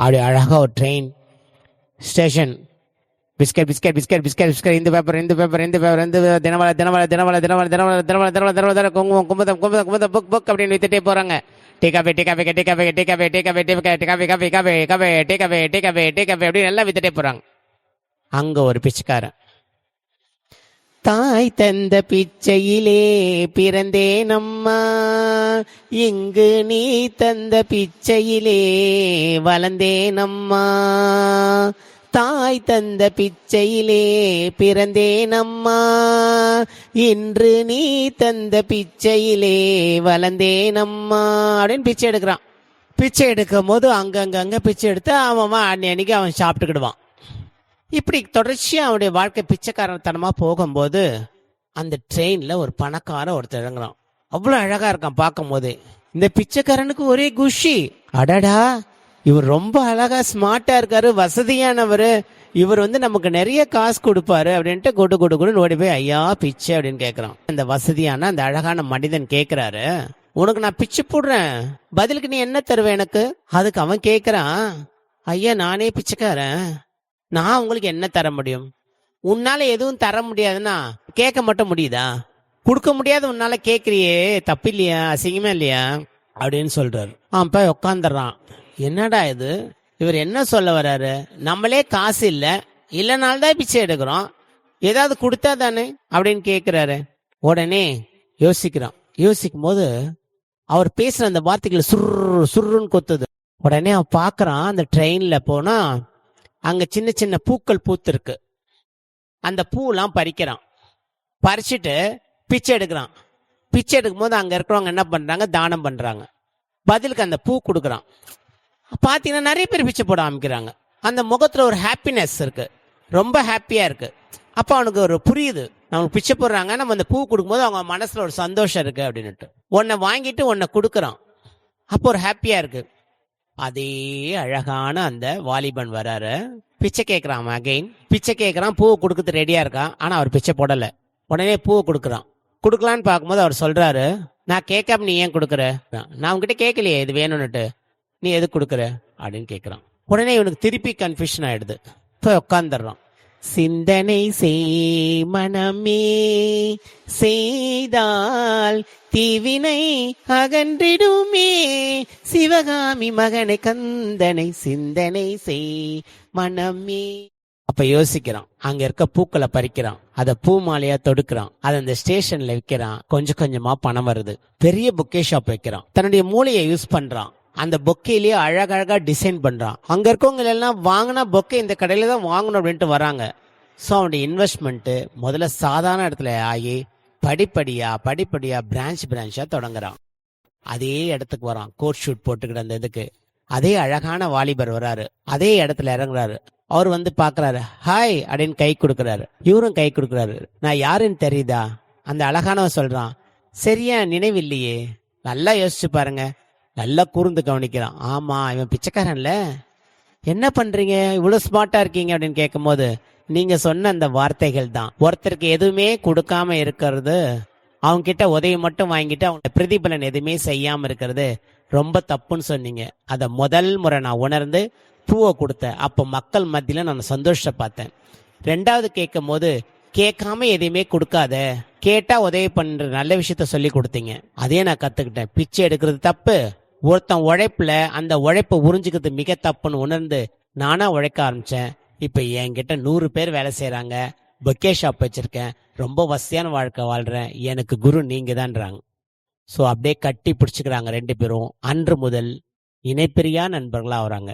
அப்படி அழகாக ஒரு train station, biscuit biscuit biscuit biscuit biscuit, இந்த பேப்பர் இந்த பேப்பர் இந்த பேப்பர் இந்த தினமலை தினமலை தினமலை தினமலை தினமலை தினமலை தினமலை தினமலை குங்குமம் குமுதம் குமுதம் குமுதம் புக் புக் அப்படின்னு வித்துட்டே போகிறாங்க. Tea coffee tea coffee tea coffee tea coffee tea coffee tea coffee coffee coffee coffee coffee tea coffee tea coffee tea coffee அப்படின்னு எல்லாம் வித்துட்டே போகிறாங்க. அங்கே ஒரு பிச்சைக்காரன், தாய் தந்த பிச்சையிலே பிறந்தேனம்மா, இங்கு நீ தந்த பிச்சையிலே வளர்ந்தேனம்மா, தாய் தந்த பிச்சையிலே பிறந்தேனம்மா, இன்று நீ தந்த பிச்சையிலே வளர்ந்தேனம்மா அப்படின்னு பிச்சை எடுக்கிறான். பிச்சை எடுக்கும் போது அங்கங்க பிச்சை எடுத்து அவன் அன்னைக்கு அவன் சாப்பிட்டுக்கிடுவான். இப்படி தொடர்ச்சியாக அவனுடைய வாழ்க்கை பிச்சைக்காரத்தனமாக போகும்போது அந்த ட்ரெயினில் ஒரு பணக்கார ஒருத்தர் இறங்குறான். அவ்வளோ அழகாக இருக்கான் பார்க்கும் போது. இந்த பிச்சைக்காரனுக்கு ஒரே குஷி, அடடா இவர் ரொம்ப அழகா ஸ்மார்ட்டா இருக்காரு, வசதியானவர், இவர் நமக்கு நிறைய காசு கொடுப்பாரு அப்படின்ட்டு கொடு கொடு கொடு ஓடி போய் ஐயா பிச்சை அப்படின்னு கேட்குறான். அந்த வசதியான அந்த அழகான மனிதன் கேட்குறாரு, உனக்கு நான் பிச்சை போடுறேன், பதிலுக்கு நீ என்ன தருவ எனக்கு? அதுக்கு அவன் கேட்குறான், ஐயா நானே பிச்சைக்காரன், நான் உங்களுக்கு என்ன தர முடியும்? உன்னால எதுவும் தர முடியாதுன்னா கேட்க மட்டும் முடியுதா? கொடுக்க முடியாது உன்னால கேட்குறியே, தப்பு இல்லையா, அசிங்கமா இல்லையா அப்படின்னு சொல்றாரு. அவன் போய் உட்காந்துடுறான். என்னடா இது, இவர் என்ன சொல்ல வர்றாரு? நம்மளே காசு இல்லைனால்தான் பிச்சை எடுக்கிறோம், ஏதாவது கொடுத்தா தானே அப்படின்னு கேட்கிறாரு. உடனே யோசிக்கிறான். யோசிக்கும் போது அவர் பேசுற அந்த வார்த்தைகள் சுர்ரு சுர்ருன்னு கொத்துது. உடனே அவன் பார்க்கறான், அந்த ட்ரெயின்ல போனா அங்க சின்ன சின்ன பூக்கள் பூத்திருக்கு. அந்த பூலாம் பறிக்கிறான். பறிச்சுட்டு பிச்சை எடுக்கிறான். பிச்சை எடுக்கும் போது அங்க இருக்கிறவங்க என்ன பண்றாங்க, தானம் பண்றாங்க. பதிலுக்கு அந்த பூ கொடுக்குறான். பார்த்தீங்கன்னா நிறைய பேர் பிச்சை போட ஆரம்பிக்கிறாங்க. அந்த முகத்துல ஒரு ஹாப்பினஸ் இருக்கு, ரொம்ப ஹாப்பியா இருக்கு. அப்ப அவனுக்கு ஒரு புரியுது, நமக்கு பிச்சை போடுறாங்க, நம்ம அந்த பூ கொடுக்கும்போது அவங்க மனசுல ஒரு சந்தோஷம் இருக்கு அப்படின்னுட்டு ஒன்னை வாங்கிட்டு ஒன்னை கொடுக்குறான். அப்போ ஒரு ஹாப்பியா இருக்கு. அதே அழகான அந்த வாலிபன் வராரு, பிச்சை கேட்கிறான். அகைன் பிச்சை கேட்கறான், பூவை கொடுக்கறது ரெடியா இருக்கான். ஆனா அவர் பிச்சை போடல. உடனே பூவை கொடுக்குறான். கொடுக்கலான்னு பார்க்கும்போது அவர் சொல்றாரு, நான் கேட்காம நீ ஏன் கொடுக்குற? நான் உங்ககிட்ட கேட்கலையே இது வேணும்னுட்டு, நீ எது கொடுக்குற அப்படின்னு கேட்குறான். உடனே இவனுக்கு திருப்பி கன்ஃபியூஷன் ஆயிடுது. இப்போ உட்காந்துடுறான். சிந்தனை செய் மனமே, செய்தால் தீவினை அகன்றிடுமே, சிவகாமி மகனை கந்தனை சிந்தனை செய் மனமே. அப்ப யோசிக்கிறான். அங்க இருக்க பூக்களை பறிக்கிறான், அத பூ மாலையா தொடுக்கிறான், அதை அந்த ஸ்டேஷன்ல விற்கிறான். கொஞ்சம் கொஞ்சமா பணம் வருது. பெரிய பொக்கே ஷாப் வைக்கிறான். தன்னுடைய மூளையை யூஸ் பண்றான். அந்த பொக்கையிலேயே அழகழகா டிசைன் பண்றான். அங்க இருக்கவங்க எல்லாம் வாங்கினா பொக்கே இந்த கடையில தான் வாங்கணும் அப்படின்ட்டு வராங்க. ஸோ அவனுடைய இன்வெஸ்ட்மெண்ட் முதல்ல சாதாரண இடத்துல ஆகி படிப்படியா பிரான்ச்சா தொடங்குறான். அதே இடத்துக்கு வரான். கோட் ஷூட் போட்டுக்கிட்ட அந்த இதுக்கு அதே அழகான வாலிபர் வராரு. அதே இடத்துல இறங்குறாரு. அவர் பாக்குறாரு, ஹாய் அப்படின்னு கை கொடுக்குறாரு. இவரும் கை கொடுக்குறாரு. நான் யாருன்னு தெரியுதா? அந்த அழகானவன் சொல்றான், சரியா நினைவில்லையே, நல்லா யோசிச்சு பாருங்க. நல்லா கூர்ந்து கவனிக்கிறான். ஆமா இவன் பிச்சைக்காரன்ல, என்ன பண்றீங்க இவ்வளவு ஸ்மார்ட்டா இருக்கீங்க அப்படின்னு கேட்கும் போது, நீங்க சொன்ன அந்த வார்த்தைகள் தான். ஒருத்தருக்கு எதுவுமே கொடுக்காம இருக்கிறது, அவங்க கிட்ட உதவி மட்டும் வாங்கிட்டு அவங்க பிரதிபலன் எதுவுமே செய்யாம இருக்கிறது ரொம்ப தப்புன்னு சொன்னீங்க. அத முதல் முறை நான் உணர்ந்து பூவை கொடுத்தேன். அப்ப மக்கள் மத்தியில நான் சந்தோஷத்தை பார்த்தேன். ரெண்டாவது கேட்கும் போது, கேட்காம எதையுமே கொடுக்காத, கேட்டா உதவி பண்ற நல்ல விஷயத்த சொல்லி கொடுத்தீங்க. அதே நான் கத்துக்கிட்டேன். பிச்சை எடுக்கிறது தப்பு, ஒருத்தன் உழைப்புல அந்த உழைப்பை உறிஞ்சுக்கிறது மிக தப்புன்னு உணர்ந்து நானா உழைக்க ஆரம்பிச்சேன். இப்ப என்கிட்ட 100 பேர் வேலை செய்யறாங்க. பொக்கே ஷாப் வச்சிருக்கேன். ரொம்ப வசதியான வாழ்க்கை வாழ்றேன். எனக்கு குரு நீங்க தான்றாங்க. ஸோ அப்படியே கட்டி பிடிச்சுக்கிறாங்க 2 பேரும். அன்று முதல் இணைப்பிரியா நண்பர்களா ஆகுறாங்க.